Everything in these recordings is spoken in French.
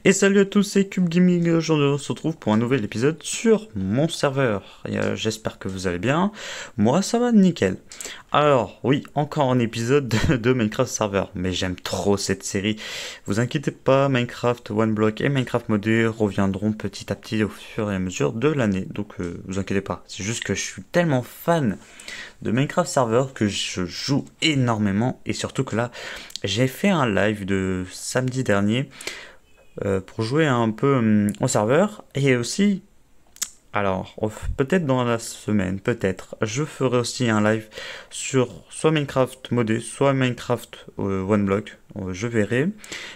Et salut à tous, c'est Cube Gaming. Aujourd'hui, on se retrouve pour un nouvel épisode sur mon serveur. Et, j'espère que vous allez bien. Moi, ça va nickel. Alors, oui, encore un épisode de Minecraft Server. Mais j'aime trop cette série. Vous inquiétez pas, Minecraft One Block et Minecraft Modé reviendront petit à petit au fur et à mesure de l'année. Donc, vous inquiétez pas. C'est juste que je suis tellement fan de Minecraft Server que je joue énormément. Et surtout que là, j'ai fait un live de samedi dernier pour jouer un peu au serveur. Et aussi, alors, peut-être dans la semaine, peut-être, je ferai aussi un live sur soit Minecraft modé, soit Minecraft One Block. Je verrai.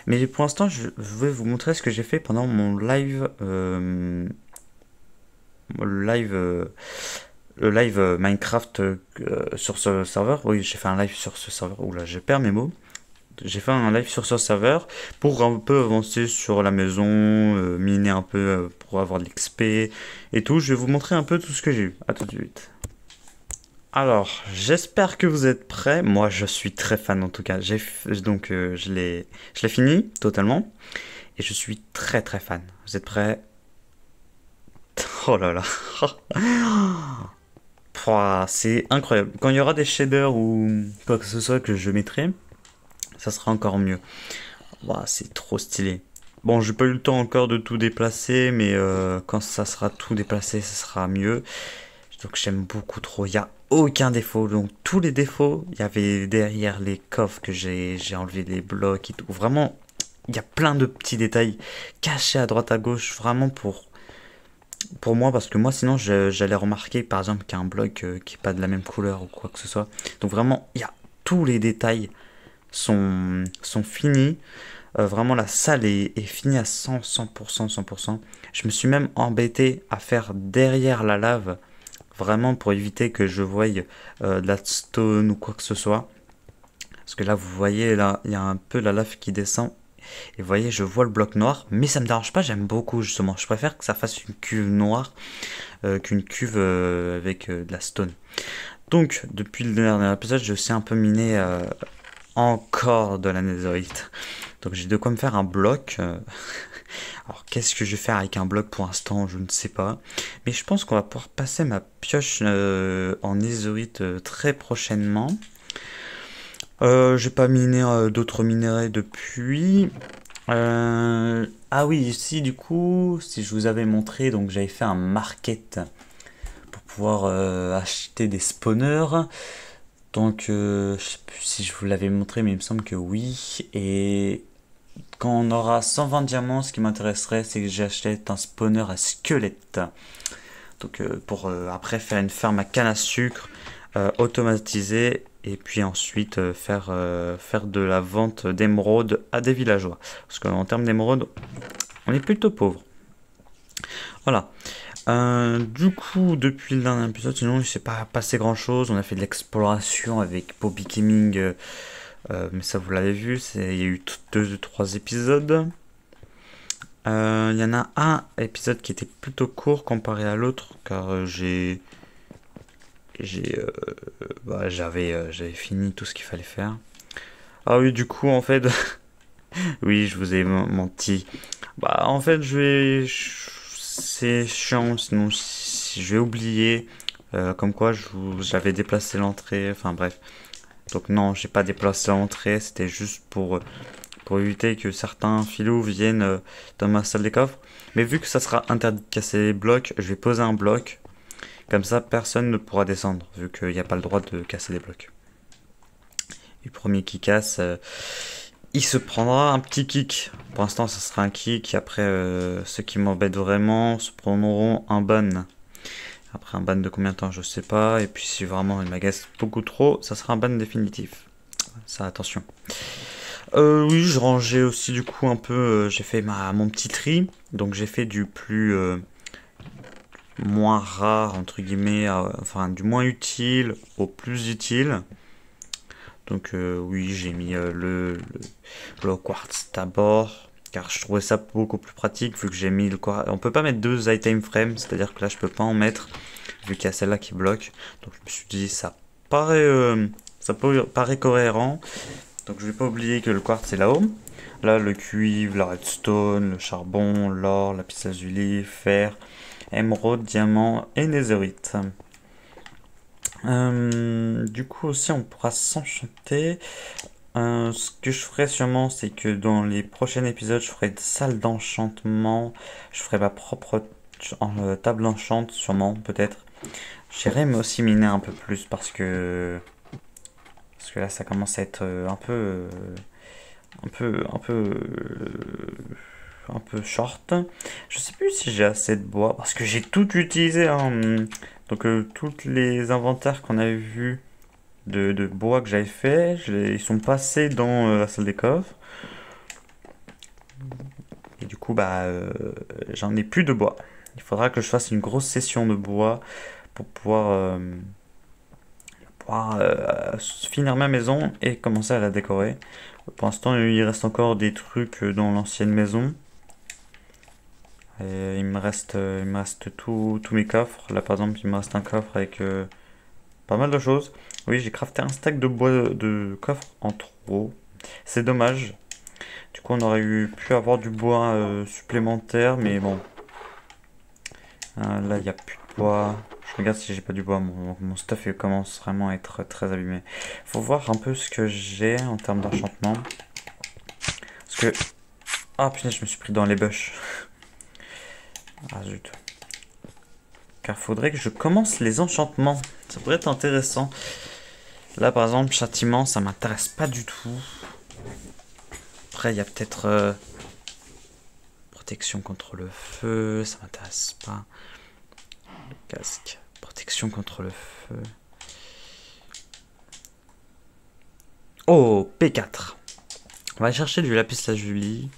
Mais pour l'instant, je vais vous montrer ce que j'ai fait pendant mon live. Le live. Le live Minecraft sur ce serveur. Oui, j'ai fait un live sur ce serveur. Oula, je perds mes mots. J'ai fait un live sur ce serveur pour un peu avancer sur la maison, miner un peu pour avoir de l'XP et tout. Je vais vous montrer un peu tout ce que j'ai eu. À tout de suite. Alors, j'espère que vous êtes prêts. Moi, je suis très fan en tout cas. Donc, je l'ai fini totalement et je suis très très fan. Vous êtes prêts? Oh là là. Pouah, c'est incroyable. Quand il y aura des shaders ou quoi que ce soit que je mettrai, ça sera encore mieux. Ouah, c'est trop stylé. Bon, j'ai pas eu le temps encore de tout déplacer, mais quand ça sera tout déplacé, ça sera mieux. Donc j'aime beaucoup trop. Il y a aucun défaut. Donc tous les défauts, il y avait derrière les coffres que j'ai enlevé des blocs et tout. Vraiment, il y a plein de petits détails cachés à droite à gauche, vraiment pour moi, parce que moi sinon j'allais remarquer par exemple qu'il y a un bloc qui est pas de la même couleur ou quoi que ce soit. Donc vraiment, il y a tous les détails sont finis. Vraiment, la salle est finie à 100%, 100%. Je me suis même embêté à faire derrière la lave, vraiment pour éviter que je voie de la stone ou quoi que ce soit. Parce que là, vous voyez, là, il y a un peu la lave qui descend. Et vous voyez, je vois le bloc noir, mais ça me dérange pas, j'aime beaucoup justement. Je préfère que ça fasse une cuve noire qu'une cuve avec de la stone. Donc, depuis le dernier épisode, j'ai aussi un peu miné encore de la netherite. Donc j'ai de quoi me faire un bloc. Alors qu'est-ce que je vais faire avec un bloc pour l'instant, je ne sais pas. Mais je pense qu'on va pouvoir passer ma pioche en netherite très prochainement. J'ai pas miné d'autres minerais depuis. Ah oui, ici du coup, si je vous avais montré, donc j'avais fait un market pour pouvoir acheter des spawners. Donc, je sais plus si je vous l'avais montré, mais il me semble que oui. Et quand on aura 120 diamants, ce qui m'intéresserait, c'est que j'achète un spawner à squelette. Donc, pour après faire une ferme à canne à sucre automatisée. Et puis ensuite faire de la vente d'émeraudes à des villageois. Parce qu'en termes d'émeraudes, on est plutôt pauvre. Voilà. Du coup, depuis le dernier épisode, sinon il s'est pas passé grand chose. On a fait de l'exploration avec Bobby Gaming, mais ça vous l'avez vu, il y a eu deux, trois épisodes. Il y en a un épisode qui était plutôt court comparé à l'autre, car j'avais fini tout ce qu'il fallait faire. Ah oui, du coup, en fait, oui, je vous ai menti. Bah, en fait, c'est chiant, sinon si je vais oublier, comme quoi j'avais déplacé l'entrée, enfin bref. Donc non, j'ai pas déplacé l'entrée, c'était juste pour éviter que certains filous viennent dans ma salle des coffres. Mais vu que ça sera interdit de casser les blocs, je vais poser un bloc. Comme ça, personne ne pourra descendre, vu qu'il n'y a pas le droit de casser les blocs. Et le premier qui casse, il se prendra un petit kick. Pour l'instant, ça sera un kick. Après, ceux qui m'embêtent vraiment se prendront un ban. Après un ban de combien de temps, je sais pas. Et puis si vraiment il m'agace beaucoup trop, ça sera un ban définitif. Ça, attention. Oui, je rangeais aussi du coup un peu. J'ai fait mon petit tri. Donc j'ai fait du plus moins rare entre guillemets, enfin du moins utile au plus utile. Donc oui, j'ai mis le quartz d'abord, car je trouvais ça beaucoup plus pratique vu que j'ai mis le quartz. On peut pas mettre deux item frames, c'est-à-dire que là je peux pas en mettre vu qu'il y a celle-là qui bloque. Donc je me suis dit paraît, ça paraît cohérent. Donc je vais pas oublier que le quartz est là-haut. Là, le cuivre, la redstone, le charbon, l'or, lapis lazuli, fer, émeraude, diamant et netherite. Du coup aussi on pourra s'enchanter. Ce que je ferai sûrement, c'est que dans les prochains épisodes, je ferai une salle d'enchantement. Je ferai ma propre table d'enchant, sûrement, peut-être. J'irai mais aussi miner un peu plus parce que là, ça commence à être un peu short. Je sais plus si j'ai assez de bois parce que j'ai tout utilisé, hein. Donc tous les inventaires qu'on avait vus de bois que j'avais fait, ils sont passés dans la salle des coffres. Et du coup, bah, j'en ai plus de bois. Il faudra que je fasse une grosse session de bois pour pouvoir finir ma maison et commencer à la décorer. Pour l'instant, il reste encore des trucs dans l'ancienne maison. Et il me reste tous mes coffres. Là, par exemple, il me reste un coffre avec pas mal de choses. Oui, j'ai crafté un stack de bois de coffre en trop. C'est dommage. Du coup, on aurait pu avoir du bois supplémentaire, mais bon. Là, il n'y a plus de bois. Je regarde si j'ai pas du bois. Mon stuff il commence vraiment à être très abîmé. Faut voir un peu ce que j'ai en termes d'enchantement. Parce que... Ah punaise, je me suis pris dans les bush. Ah zut. Car faudrait que je commence les enchantements. Ça pourrait être intéressant. Là, par exemple, châtiment, ça m'intéresse pas du tout. Après, il y a peut-être protection contre le feu. Ça m'intéresse pas. Le casque. Protection contre le feu. Oh, P4. On va aller chercher du lapis lazuli.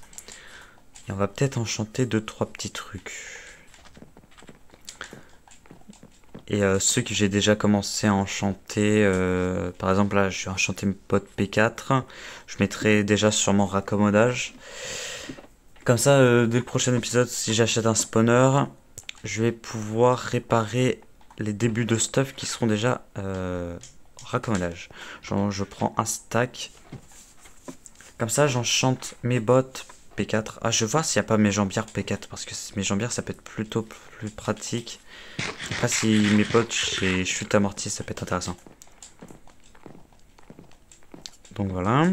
Et on va peut-être enchanter 2-3 petits trucs. Et ceux que j'ai déjà commencé à enchanter, par exemple là je vais enchanter mes potes P4, je mettrai déjà sur mon raccommodage. Comme ça, dès le prochain épisode, si j'achète un spawner, je vais pouvoir réparer les débuts de stuff qui seront déjà raccommodage. Genre, je prends un stack, comme ça j'enchante mes bottes P4. Ah, je vois s'il n'y a pas mes jambières P4, parce que mes jambières ça peut être plutôt plus pratique. Après, si mes potes chez chute amortie, ça peut être intéressant. Donc voilà.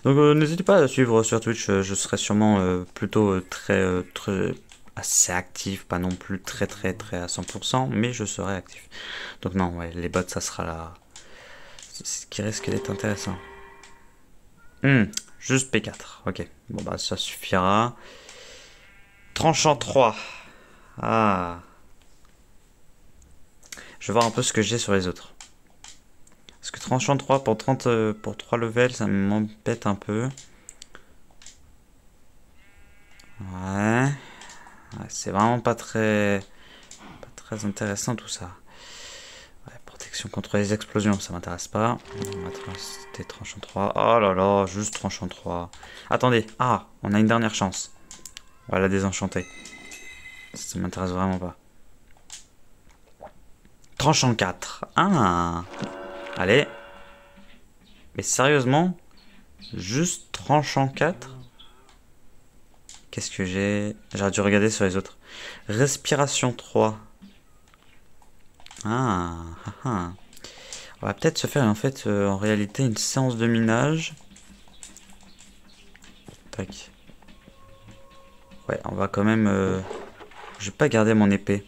Donc n'hésitez pas à suivre sur Twitch, je serai sûrement plutôt très assez actif, pas non plus très à 100%, mais je serai actif. Donc non, ouais, les bots ça sera là. Ce qui risque d'être intéressant. Juste P4, ok. Bon bah ça suffira. Tranchant 3. Ah. Je vais voir un peu ce que j'ai sur les autres. Parce que tranchant 3 pour 30 pour 3 levels, ça m'embête un peu. Ouais. C'est vraiment pas très intéressant tout ça. Ouais, protection contre les explosions, ça m'intéresse pas. C'était tranchant 3. Oh là là, juste tranchant 3. Attendez, ah, on a une dernière chance. On va la désenchanter. Ça m'intéresse vraiment pas. Tranchant 4. Ah. Allez. Mais sérieusement, juste tranchant 4. Qu'est-ce que j'ai? J'aurais dû regarder sur les autres. Respiration 3. Ah, ah, ah. On va peut-être se faire en fait en réalité une séance de minage. Tac. Ouais, on va quand même... Je vais pas garder mon épée.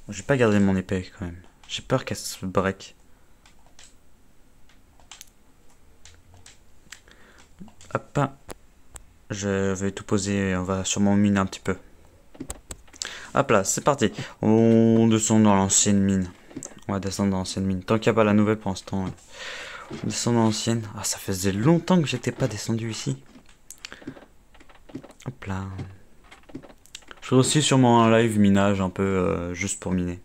Je vais pas garder mon épée quand même. J'ai peur qu'elle se break. Hop. Je vais tout poser. On va sûrement miner un petit peu. Hop là, c'est parti. On descend dans l'ancienne mine. On va descendre dans l'ancienne mine. Tant qu'il n'y a pas la nouvelle pour l'instant. On descend dans l'ancienne. Ah, ça faisait longtemps que j'étais pas descendu ici. Hop là. Je ferai aussi sûrement un live minage un peu juste pour miner.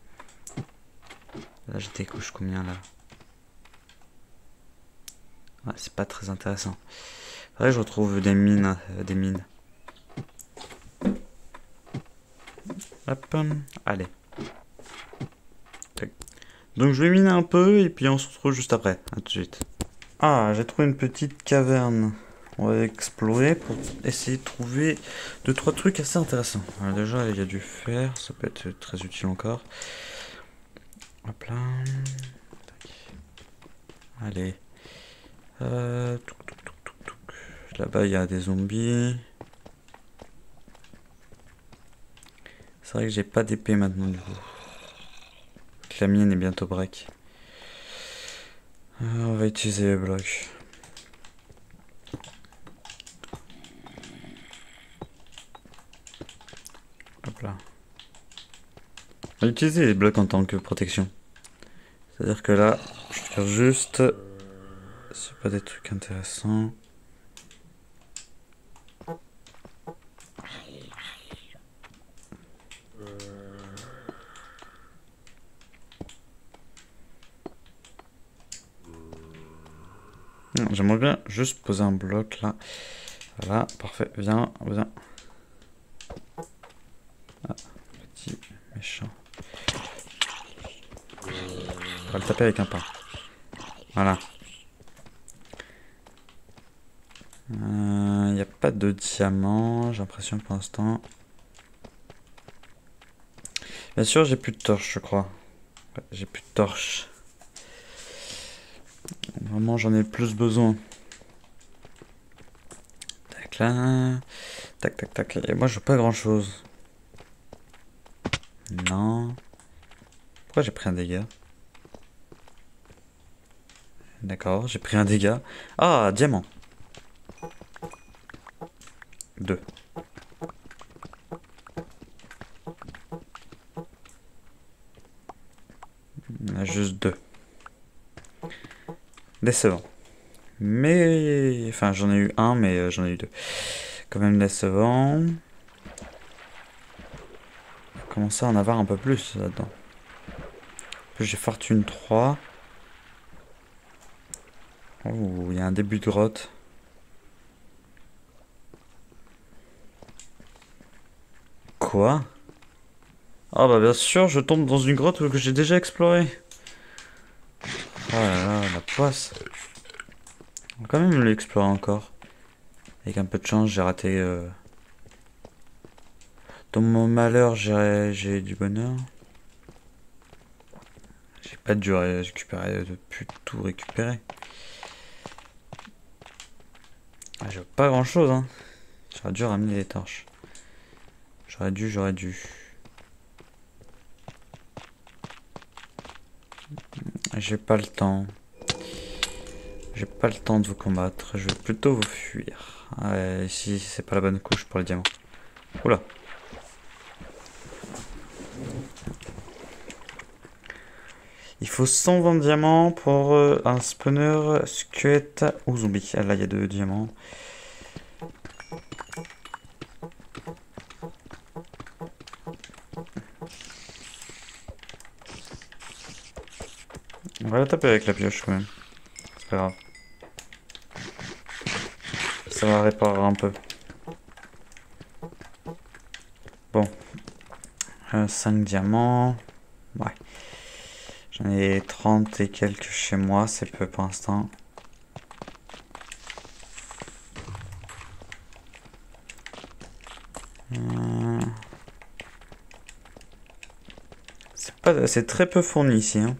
Là j'étais couche combien là? Ouais, c'est pas très intéressant. Faudrait que je retrouve des mines. Hop, allez. Donc je vais miner un peu et puis on se retrouve juste après. A tout de suite. Ah, j'ai trouvé une petite caverne. On va explorer pour essayer de trouver deux trois trucs assez intéressants. Alors déjà, il y a du fer, ça peut être très utile encore. Hop là. Allez. Là-bas, il y a des zombies. C'est vrai que j'ai pas d'épée maintenant du coup. La mienne est bientôt break. On va utiliser le bloc. Hop là. On va utiliser les blocs en tant que protection. C'est-à-dire que là, je vais faire juste... C'est pas des trucs intéressants. J'aimerais bien juste poser un bloc là. Voilà, parfait. Viens, viens. Ah, petit méchant. On va le taper avec un pain. Voilà. Il n'y a pas de diamant, j'ai l'impression pour l'instant. Bien sûr, j'ai plus de torches, je crois. Ouais, j'ai plus de torches. Vraiment, j'en ai plus besoin. Tac là. Tac, tac, tac. Et moi, je veux pas grand chose. Non. Pourquoi j'ai pris un dégât? D'accord, j'ai pris un dégât. Ah, diamant. 2. On a juste 2. Décevant. Mais... Enfin, j'en ai eu un, mais j'en ai eu 2. Quand même décevant. On va commencer à en avoir un peu plus là-dedans. En plus, j'ai fortune 3. Oh, il y a un début de grotte. Quoi? Ah bah bien sûr, je tombe dans une grotte que j'ai déjà explorée. Oh là là, la poisse. On va quand même l'explorer encore. Avec un peu de chance, j'ai raté... Dans mon malheur, j'ai du bonheur. J'ai pas dû récupérer, de plus tout récupérer. Ah, j'ai pas grand chose, hein. J'aurais dû ramener les torches. J'aurais dû. J'ai pas le temps. J'ai pas le temps de vous combattre. Je vais plutôt vous fuir. Ouais, ici, c'est pas la bonne couche pour le diamant. Oula. Il faut 120 diamants pour un spawner squelette ou zombie. Ah, là, il y a 2 diamants. On va la taper avec la pioche quand même. C'est pas grave. Ça va réparer un peu. Bon. 5 diamants. Ouais. J'en ai 30 et quelques chez moi. C'est peu pour l'instant. C'est très peu fourni ici. Hein.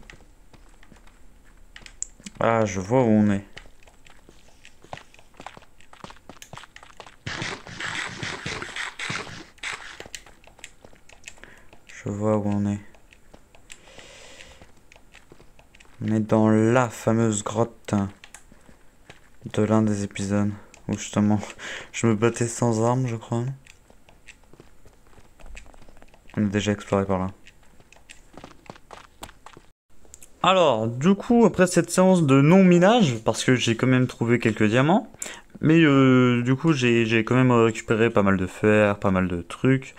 Ah, je vois où on est. Je vois où on est. On est dans la fameuse grotte de l'un des épisodes où justement je me battais sans armes, je crois. On a déjà exploré par là. Alors, du coup, après cette séance de non-minage, parce que j'ai quand même trouvé quelques diamants, mais du coup, j'ai quand même récupéré pas mal de fer, pas mal de trucs.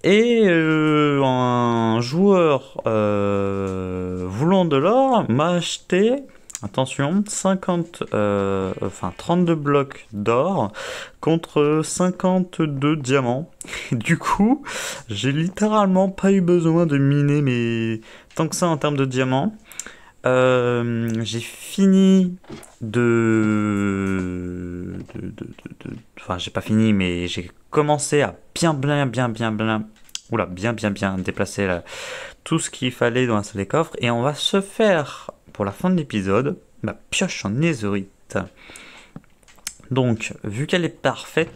Et un joueur voulant de l'or m'a acheté, attention, 32 blocs d'or contre 52 diamants. Et du coup, j'ai littéralement pas eu besoin de miner mais tant que ça en termes de diamants. J'ai fini Enfin, j'ai pas fini, mais j'ai commencé à bien déplacer tout ce qu'il fallait dans la salle des coffres. Et on va se faire, pour la fin de l'épisode, ma pioche en netherite. Donc, vu qu'elle est parfaite,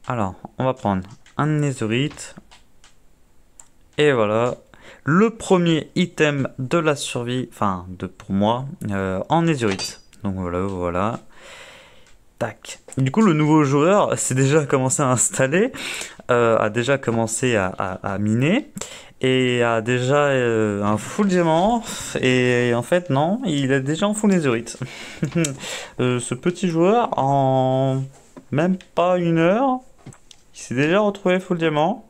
alors, on va prendre un netherite. Et voilà. Le premier item de la survie, enfin, pour moi, en netherite. Donc voilà. Tac. Du coup, le nouveau joueur s'est déjà commencé à installer, a déjà commencé à miner, et a déjà un full diamant. Et en fait, non, il est déjà en full netherite. Ce petit joueur, en même pas une heure, il s'est déjà retrouvé full diamant.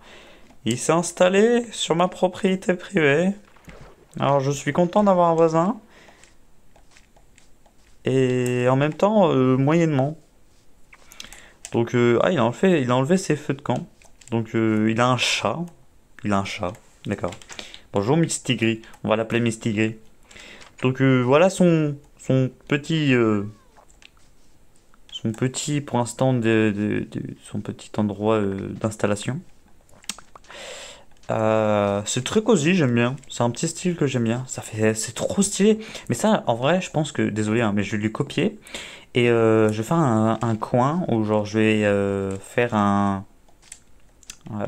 Il s'est installé sur ma propriété privée. Alors je suis content d'avoir un voisin. Et en même temps, moyennement. Donc, il a enlevé ses feux de camp. Donc, il a un chat. Il a un chat, d'accord. Bonjour Mistigris. On va l'appeler Mistigris. Donc, voilà son petit, pour l'instant, son petit endroit d'installation. C'est très cosy, j'aime bien. C'est un petit style que j'aime bien. C'est trop stylé. Mais ça, en vrai, je pense que, désolé, hein, mais je vais lui copier. Et je vais faire un coin où, genre, je vais faire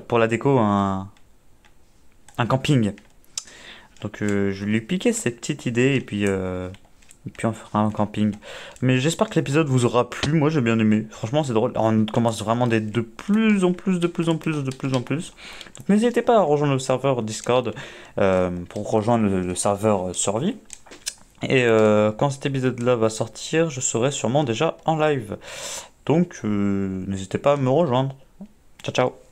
pour la déco, un camping. Donc, je vais lui piquer cette petite idée et puis on fera un camping. Mais j'espère que l'épisode vous aura plu. Moi, j'ai bien aimé. Franchement, c'est drôle. On commence vraiment d'être de plus en plus, de plus en plus, de plus en plus. Donc, n'hésitez pas à rejoindre le serveur Discord pour rejoindre le serveur Survie. Et quand cet épisode-là va sortir, je serai sûrement déjà en live. Donc, n'hésitez pas à me rejoindre. Ciao, ciao.